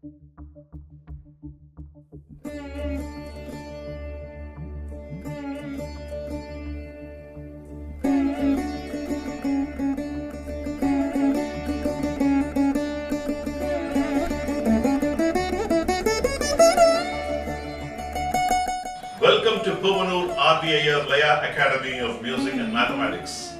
Welcome to Puvanur RVIR Laya Academy of Music and Mathematics.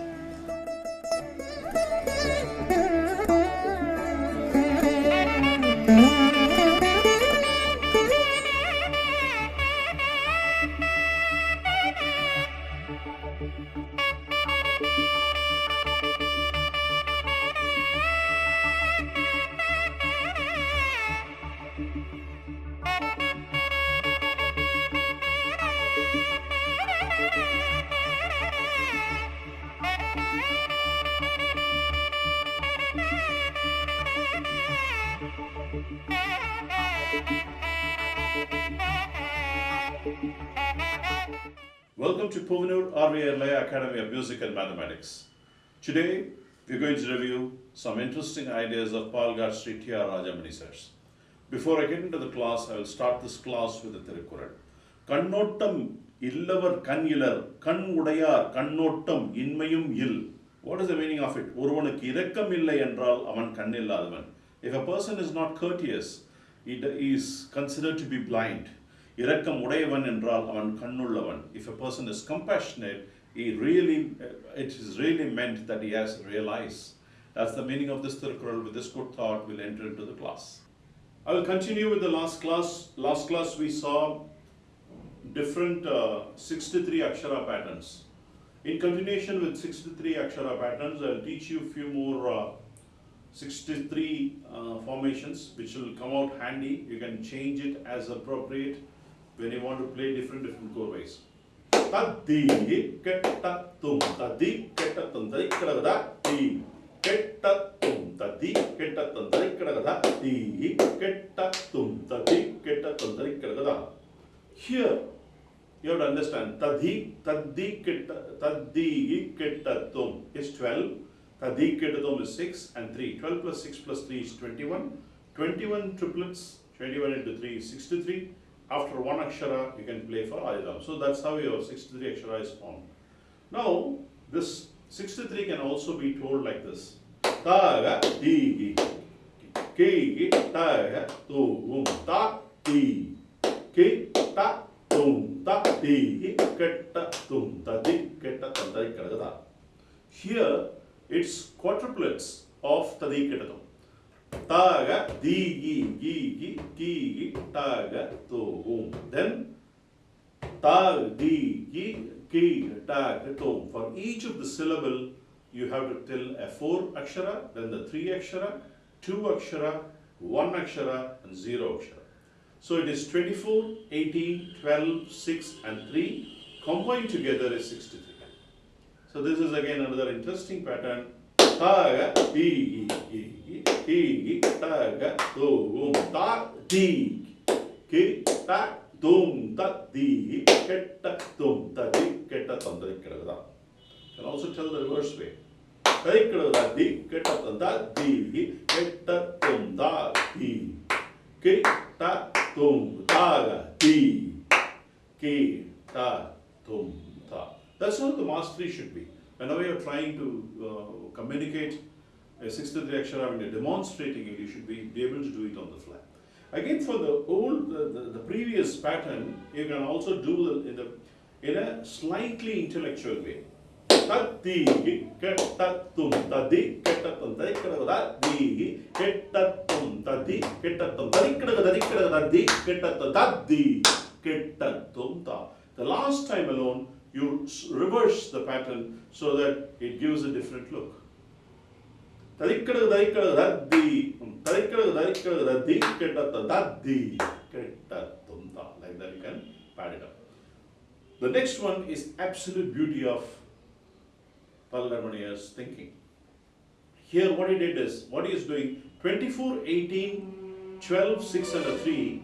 Welcome to Puvanur RVIR Laya Academy of Music and Mathematics. Today, we're going to review some interesting ideas of Palghat Sri T.R. Rajamani sirs. Before I get into the class, I will start this class with a Tirukkural. Kannottam illavar kan ilar, kan udayar, kannottam inmayum il. What is the meaning of it? Oruvanukku irakkam illai என்றால் அவன் கண்ணில்லாதவன். If a person is not courteous, he is considered to be blind. இரக்கம் உடையவன் என்றால் அவன் கண்ணுள்ளவன். If a person is compassionate, it is really meant that he has real eyes. That's the meaning of this Tirukkural. With this good thought, we'll enter into the class. I will continue with the last class. Last class we saw different 63 Akshara patterns. In continuation with 63 Akshara patterns, I will teach you a few more 63 formations which will come out handy. You can change it as appropriate when you want to play different chord ways. Taddi ketta tum taddi ketta tum tadi kadagada ti ketta tum taddi ketta tum tadi kadagada ti ketta tum taddi ketta tum tadi kadagada. Here you have to understand taddi ketta tum is 12, taddi ketta tum is 6 and 3. 12 plus 6 plus 3 is 21. 21 triplets, 21 into 3 is 63. After one akshara, you can play for Adidam. So that's how your 63 akshara is formed. Now, this 63 can also be told like this. Ta, ti, ki, ta, tum, ta, ti, ki, ta, tum, ta, ti, ketta, tum, ta, ti, ketta, tum, ta, kadagada. Here, it's quadruplets of tadi ketta tum. Taga, di, gi, taga, tum. Then, tag, di, ki, taga, tum. For each of the syllable, you have to tell a 4 akshara, then the 3 akshara, 2 akshara, 1 akshara, and 0 akshara. So it is 24, 18, 12, 6, and 3. Combined together is 63. So this is again another interesting pattern. Taga, di, ki, taga, tum, ta, di, ki, ta, tum, ta, di, ketta, tum, ta, di, ketta, tum, ta, di, kadagada. You can also tell the reverse way. Ta, di, kadagada, di, ketta, tum, ta, di, ketta, tum, ta, di, ki, ta, tum, taga, di, ki, ta, tum, ta. That's how the mastery should be. Whenever you are trying to communicate a 63 akshara, when you are demonstrating it, you should be able to do it on the fly. Again, for the previous pattern, you can also do in a slightly intellectual way. Taddi ketta tum taddi ketta tum tadi kadagada di ketta tum taddi ketta tum tadi kadagada di ketta tum taddi ketta tum ta. The last time alone, you reverse the pattern so that it gives a different look. Like that you can pad it up. The next one is absolute beauty of Rajamani's thinking. Here what he did is, what he is doing, 24, 18, 12, 6 and a 3,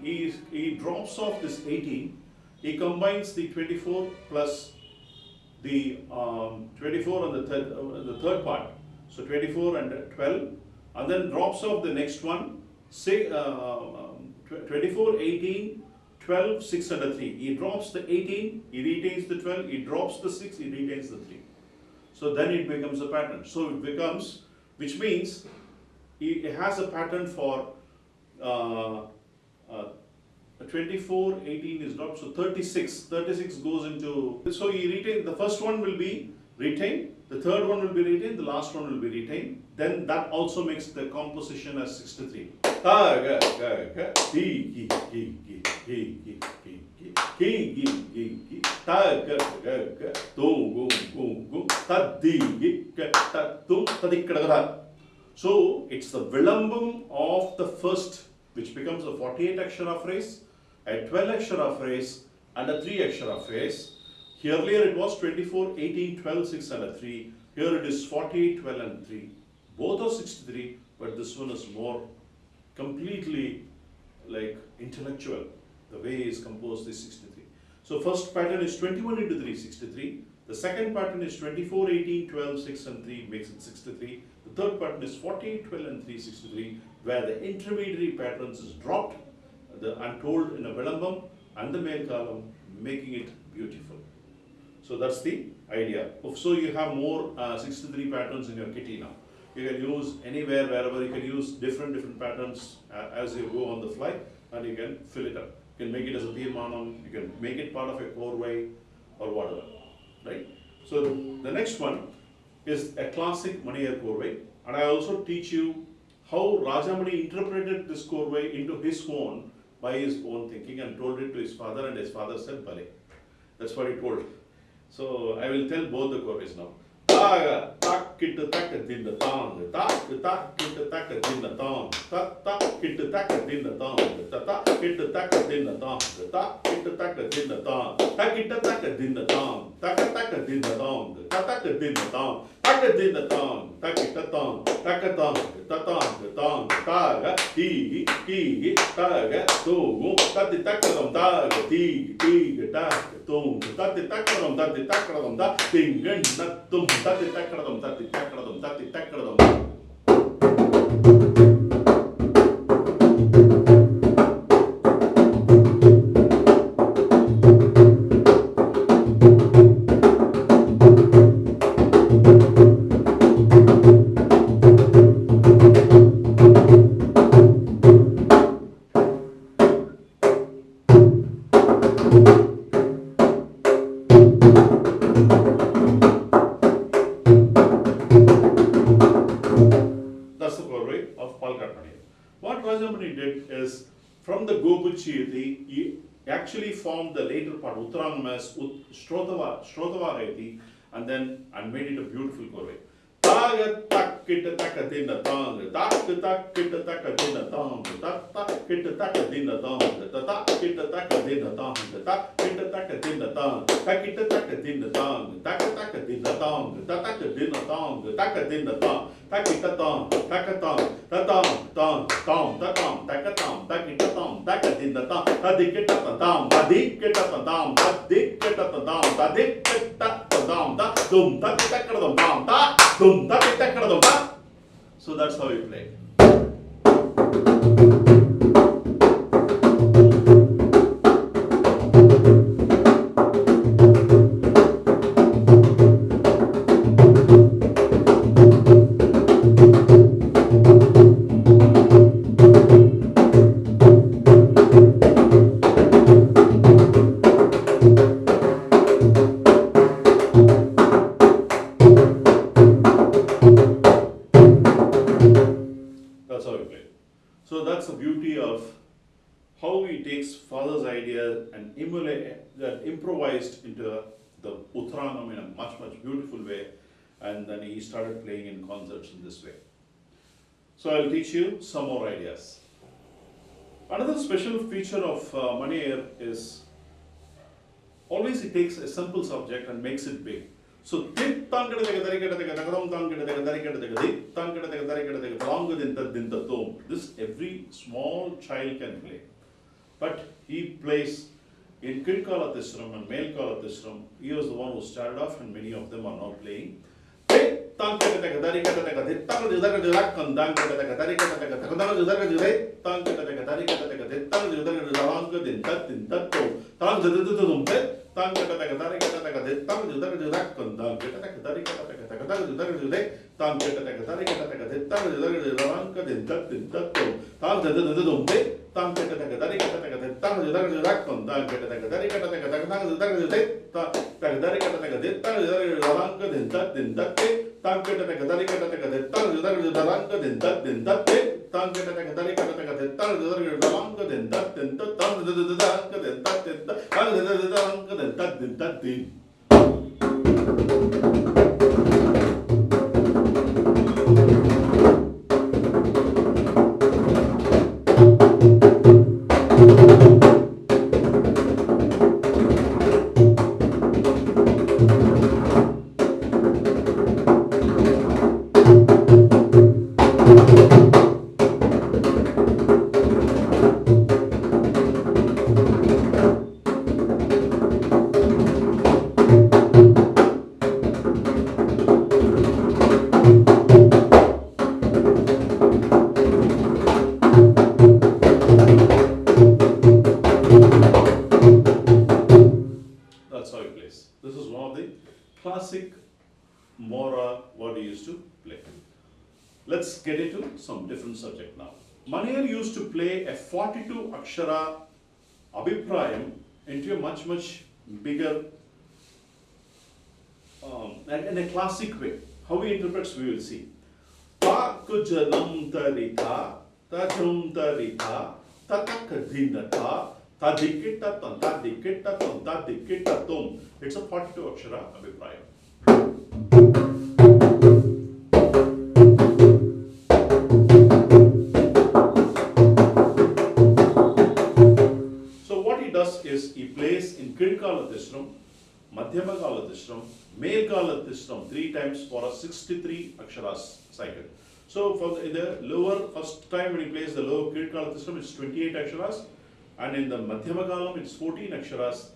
he drops off this 18, he combines the 24 plus the 24 on the third part, so 24 and 12, and then drops off the next one, say 24, 18, 12, 6 and a 3. He drops the 18, he retains the 12, he drops the 6, he retains the 3. So then it becomes a pattern. So it becomes, which means it has a pattern for 24, 18 is dropped, so 36. 36 goes into, so he retains, the first one will be retained, the third one will be retained, the last one will be retained. Then that also makes the composition as 63. So it's the vilambam of the first, which becomes a 48 akshara phrase, a 12 akshara phrase, and a 3 akshara phrase. Earlier it was 24, 18, 12, 6 and a 3. Here it is 48, 12 and 3. Both are 63, but this one is more completely like intellectual. The way it is composed is 63. So first pattern is 21 into 3, 63. The second pattern is 24, 18, 12, 6 and 3 makes it 63. The third pattern is 48, 12 and 3, 63, where the intermediary patterns is dropped, the untold in a vilambam and the male column, making it beautiful. So that's the idea. So you have more 63 patterns in your kitty now. You can use anywhere, wherever, you can use different patterns as you go on the fly, and you can fill it up. You can make it as a tirmanam, you can make it part of a korvai or whatever, right? So the next one is a classic Maniyar korvai, and I also teach you how Rajamani interpreted this korvai into his own, by his own thinking, and told it to his father, and his father said Bale. That's what he told. So I will tell both the korvais now. Tak tak kit tak din the tong, tak tak kit tak din the tong, tak tak kit tak din the tong, tak kit tak din the tong, tak kit tak din the tong, tak kit tak din the tong, tak tak din the tong, tak tak din the tong, tak din the tong, tak kit tong, tak tong, the tong, tag ti tag tu tat tak dom tag ti tag tum tat tak dom da tingan nat tum tat tak dom tat dom. That's the korvai of Palghat. What Rajamani did is, from the Gobuchi, he actually formed the later part, Uttaranam as Shrotava Haiti, and then made it a beautiful korvai. Tak tak kit tak din the tong, tak tak kit tak din the tong, tak kit tak din the tong, tak kit tak din the tong, tak kit tak din the tong, tak kit tak din the tong, tak tak din the tong, tak din the tong, tak din the tong, tak kit tong, tak tong, ta tong tong tong ta tong tak tong tak kit tong, tak din the tong, ta dik kit tong, ta dik kit tong, ta dik kit tong, ta dik kit tong, ta dum ta tak dum ta dum ta tak dum ta. So that's how we play. That's how we play. So that's the beauty of how he takes father's idea and improvised into the Uttaranam in a much beautiful way, and then he started playing in concerts in this way. So I'll teach you some more ideas. Another special feature of Maniyar is always he takes a simple subject and makes it big. So this every small child can play. But he plays in Kidkala Tisram and Male Kala Tisram. He was the one who started off, and many of them are now playing. tang keta teka dari keta teka de tang judar judak kandang keta teka dari keta teka tang judar judai tang keta teka dari keta teka de tang judar judang ke din tat to tang judar judum te tang keta teka dari keta teka de tang judar judak kandang keta teka dari keta teka tang judar judai tang keta teka dari keta teka de tang judar judang ke din tat to tang judar judum te tang keta teka dari keta teka de tang judar judak kandang keta teka dari keta teka tang judar judai tang dari keta teka de tang judar judang ke din tat te tang keta teka dari keta teka de tang judar judang ke din tat te tang keta teka dari keta teka de tang judar judang ke din tat tang judar judang ke din tat tang judar judang ke din tat That's how he plays. This is one of the classic Mora what he used to play. Let's get into some different subject now. Manir used to play a 42 Akshara Abhiprayam into a much bigger in a classic way. How he interprets, we will see. Ta kujanam tarita, ta jum tarita, ta takadinata, ta dikita ton, ta dikita ton, ta dikita tum. It's a 42 Akshara Abhiprayam. So what he does is he plays in Kirkala Tishram, Madhyama Kala Tishram, Male Kala Tishram 3 times for a 63 Aksharas cycle. So for in the lower, first time when he plays the lower Kirkala Tishram, it's 28 Aksharas, and in the Madhyama Kalam it's 14 Aksharas.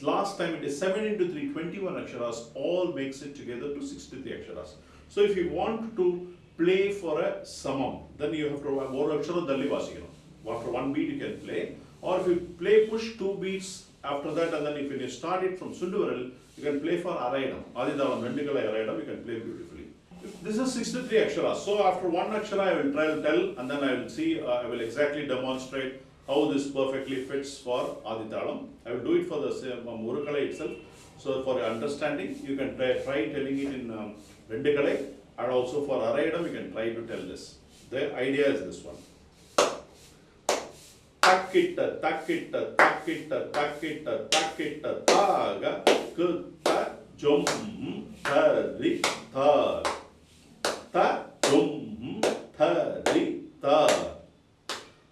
Last time it is 7 into 3, 21 Aksharas, all makes it together to 63 Aksharas. So if you want to play for a Samam, then you have to have more Akshara Dalli Vasikano. After one beat you can play, or if you play push 2 beats after that, and then if you start it from Sunduvaral, you can play for Araidam. Adidalam, Vendikalai Araidam, you can play beautifully. This is 63 Aksharas. So after one Akshara I will try to tell, and then I will see, I will exactly demonstrate how this perfectly fits for Aditalam. I will do it for the Murukalai itself. So for your understanding, you can try telling it in Vendikalai, and also for Araidam, you can try to tell this. The idea is this one. Takita, takita, takita, takita, takita, taga, kutta, jum, thari, thar. Ta, jum, thari, thar.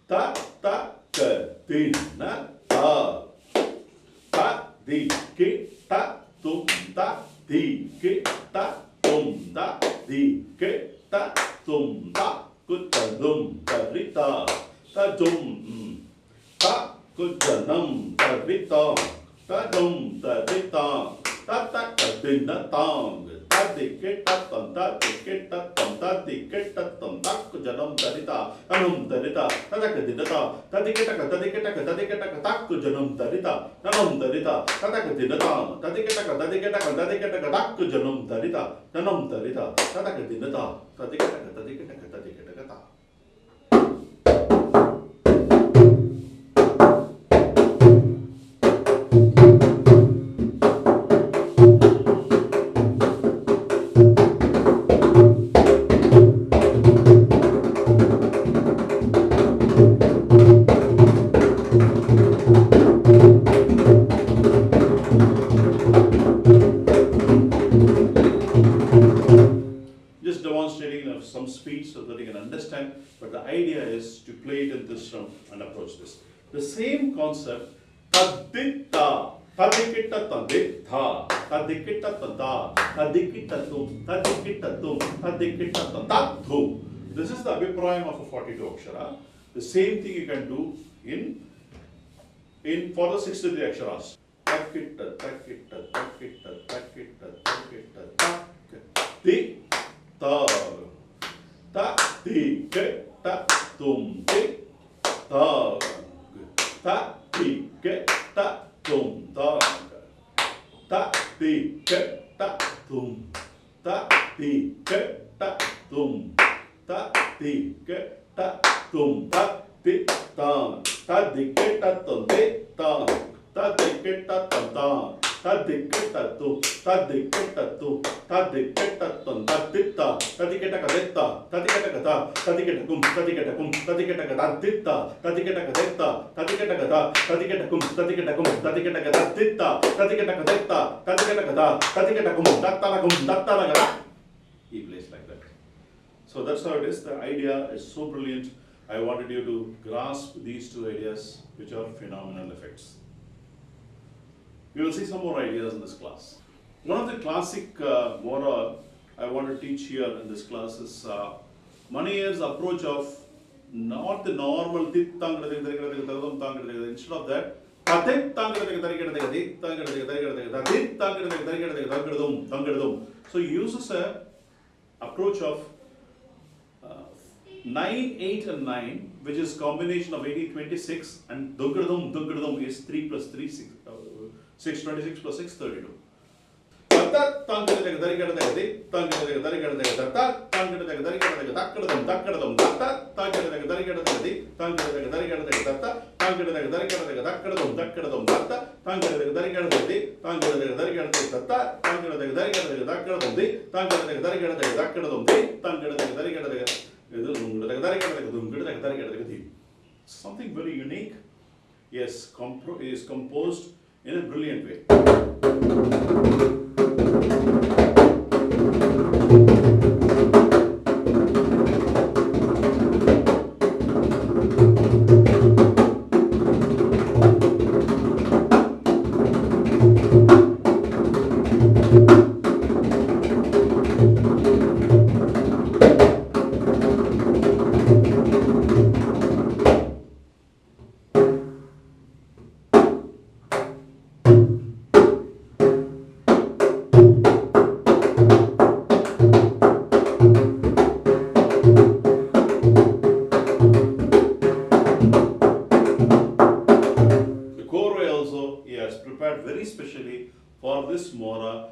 Ta, ta, katina, tar. Ta, di, ki, ta, tum, ta, di, ki, ta, tum, ta, di, ki, ta, tum, ta, kutta, dum, thari, tar. Ta, jum, ta, kujanam, tarita, ta, dum, tarita, ta, ta, katina, tang. Ta dikita tam, ta dikita tam, ta dikita tam, ta kujanam tarita, anum tarita, ta kadinata, ta dikita ka, ta dikita ka, ta dikita ka, ta kujanam tarita, nanum tarita, ta kadinata, ta dikita ka, ta dikita ka, ta dikita ka, ta kujanam tarita, nanum tarita, ta kadinata, ta dikita ka, ta dikita ka, ta dikita ka, ta. Just demonstrating some speed so that you can understand, but the idea is to play it in this round and approach this. The same concept, tadita, tadikita taditha, tadikita tada, tadikita tum, tadikita tum, tadikita tadhu. This is the Abhiprayam of a 42 Akshara. The same thing you can do in for the 63 Aksharas. Takita, takita, takita, takita, takita, takita, ta, ta, ti, ke, ta, tum, ti, ta, ta, ti, ke, ta, tum, ta, ta, ti, ke, ta, tum, ta, ti, ke, ta, tum, ta, ti, ke, ta, tum, ta, ti, ta, ta, di, ke, ta, tum, ti, ta, ta, di, ke, ta, tum, ta, ta, di, ke, ta, tum, ta, di, ke, ta, tum, ta, di, ke, ta, tum, ta, di, ta, ta, di, ke, ta, ka, di, ta, ta, di, ke, ta, ka, ta, ta, di, ke, ta, kum, ta, di, ke, ta, kum, ta, di, ke, ta, ka, ta, di, ta, ta, di, ke, ta, ka, di, ta, ta, di, ke, ta, ka, ta, ta, di, ke, ta, kum, ta, di, ke, ta, kum, ta, di, ke, ta, ka, ta, di, ta, ta, di, ke, ta, ka, di, ta, ta, di, ke, ta, ka, ta, ta, di, ke, ta, kum, ta, ta, la, kum, ta, ta, la, ga, he plays like that. So that's how it is. The idea is so brilliant. I wanted you to grasp these two ideas, which are phenomenal effects. We will see some more ideas in this class. One of the classic mora I want to teach here in this class is Manier's approach of not the normal instead of that, so he uses a approach of 9, 8 and 9, which is combination of 18, 26, and Dungradum is 3 plus 3, 6, 26 plus 6, 32. Something very unique. Yes, is composed in a brilliant way. Very specially for this mora.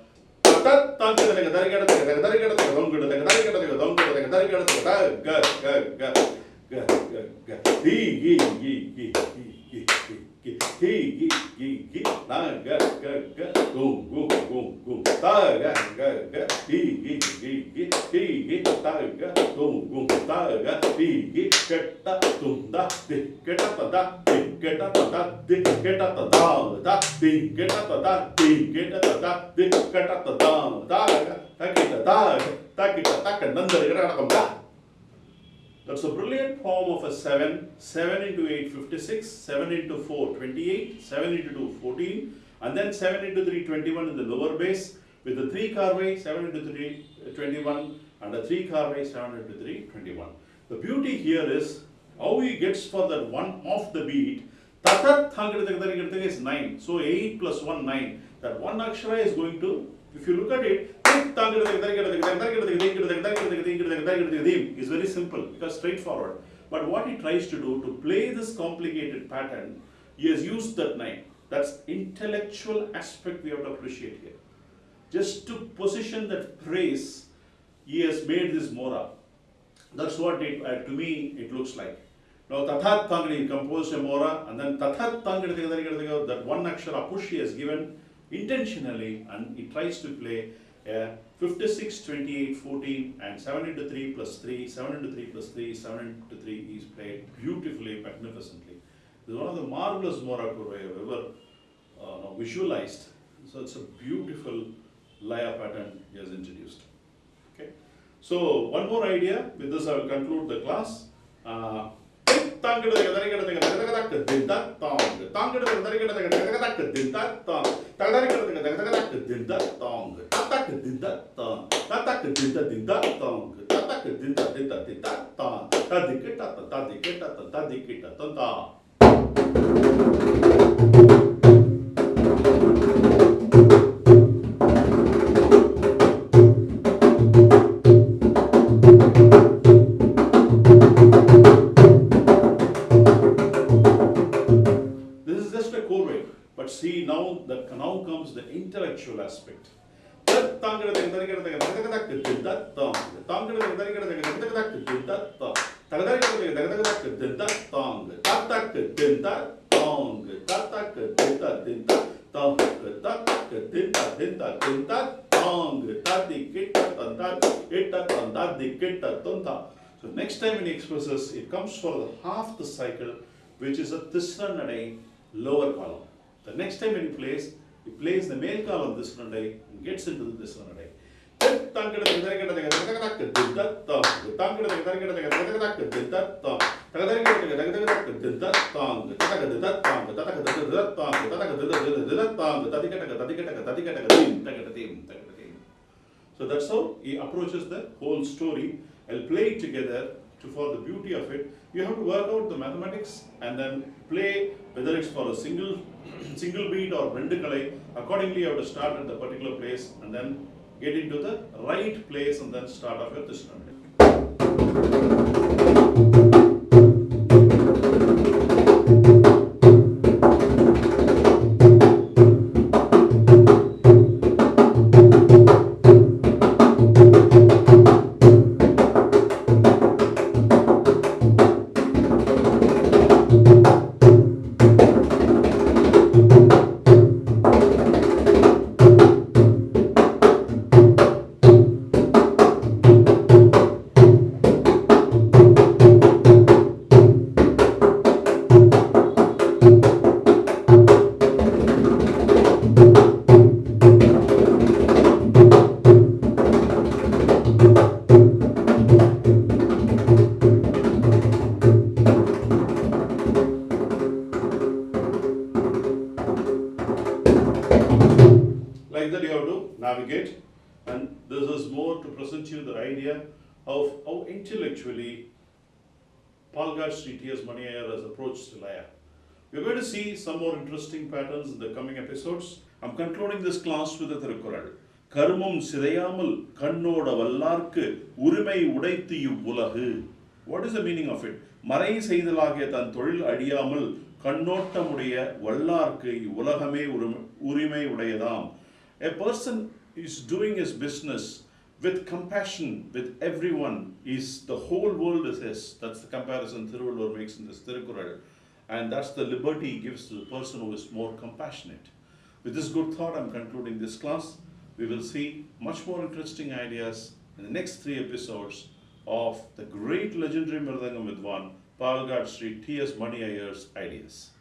That's a brilliant form of a 7. 7 into 8, 56. 7 into 4, 28. 7 into 2, 14. And then 7 into 3, 21 in the lower bass. With the 3 carve, 7 into 3, 21. And a 3 carve, 7 into 3, 21. The beauty here is how he gets for that one off the beat. Tatat is 9. So 8 plus 1, 9. That one akshara is going to, if you look at it, is very simple because straightforward. But what he tries to do to play this complicated pattern, he has used that 9. That's intellectual aspect we have to appreciate here. Just to position that phrase, he has made this mora. That's what it, to me it looks like. Now Tathat Tangri composed a mora, and then Tathat Tangri, that one akshara push he has given intentionally, and he tries to play 56, 28, 14, and 7 into 3 plus 3, 7 into 3 plus 3, 7 into 3 is played beautifully, magnificently. This is one of the marvelous mora kurva I have ever visualized. So it's a beautiful laya pattern he has introduced. Okay. So one more idea. With this I will conclude the class. But see, now comes the intellectual aspect. So next time when he expresses, it comes for the half the cycle, which is a Tisra Nadai lower column. The next time when he plays the male column Tisra Nadai and gets into the Tisra Nadai. So that's how he approaches the whole story. I'll play it together for the beauty of it. You have to work out the mathematics and then play whether it's for a single beat or rendukalai. Accordingly, you have to start at the particular place and then get into the right place and then start off your Tisra. Like that you have to navigate, and this is more to present you the idea of how intellectually Palghat Sri T.S. Mani Iyer has approached Laya. We are going to see some more interesting patterns in the coming episodes. I am concluding this class with a Thirukkural. Karmum Sidayamal Kannoda Vallarku Urimai Udaithu Ivvulagu. What is the meaning of it? Marai Seidalagiya Than Tholil Adiyamal Kannottamuடைய Vallarku Ivvulagame Urimai Udayadam. A person is doing his business with compassion with everyone. The whole world is his. That's the comparison Thiruvallur makes in this Thirukkural. And that's the liberty he gives to the person who is more compassionate. With this good thought, I'm concluding this class. We will see much more interesting ideas in the next 3 episodes of the great legendary Mridangam Vidwan, Palghat Sri T.S. Mani Iyer's ideas.